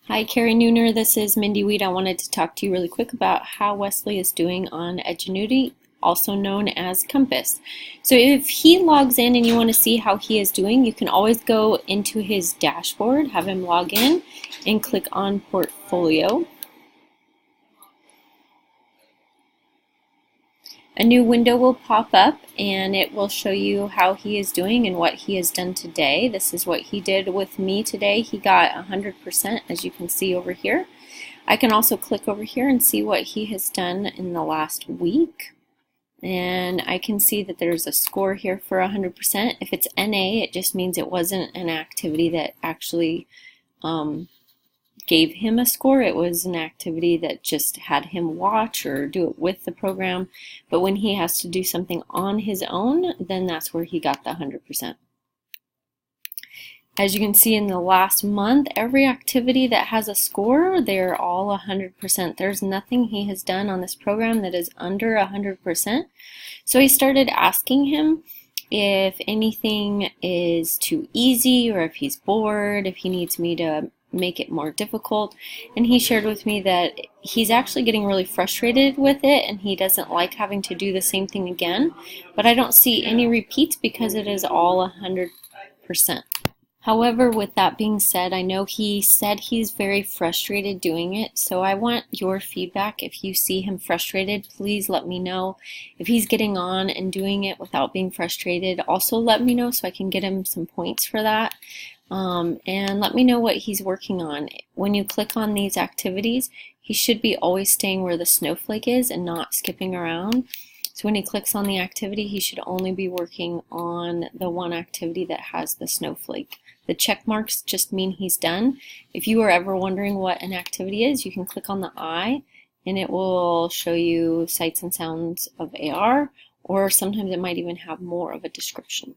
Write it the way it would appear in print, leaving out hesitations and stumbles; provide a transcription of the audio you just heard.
Hi, Carrie Nooner. This is Mindy Weed. I wanted to talk to you really quick about how Wesley is doing on Edgenuity, also known as Compass. So if he logs in and you want to see how he is doing, you can always go into his dashboard, have him log in, and click on Portfolio. A new window will pop up and it will show you how he is doing and what he has done today. This is what he did with me today. He got 100%, as you can see over here. I can also click over here and see what he has done in the last week. And I can see that there's a score here for 100%. If it's NA, it just means it wasn't an activity that actually gave him a score. It was an activity that just had him watch or do it with the program. But when he has to do something on his own, then that's where he got the 100%. As you can see in the last month, every activity that has a score, they're all 100%. There's nothing he has done on this program that is under 100%. So I started asking him if anything is too easy or if he's bored, if he needs me to make it more difficult, and he shared with me that he's actually getting really frustrated with it and he doesn't like having to do the same thing again, but I don't see any repeats because it is all 100%. However, with that being said, I know he said he's very frustrated doing it, so I want your feedback. If you see him frustrated, please let me know. If he's getting on and doing it without being frustrated, also let me know so I can get him some points for that. And let me know what he's working on. When you click on these activities, he should be always staying where the snowflake is and not skipping around. So when he clicks on the activity, he should only be working on the one activity that has the snowflake. The check marks just mean he's done. If you are ever wondering what an activity is, you can click on the eye and it will show you sights and sounds of AR, or sometimes it might even have more of a description.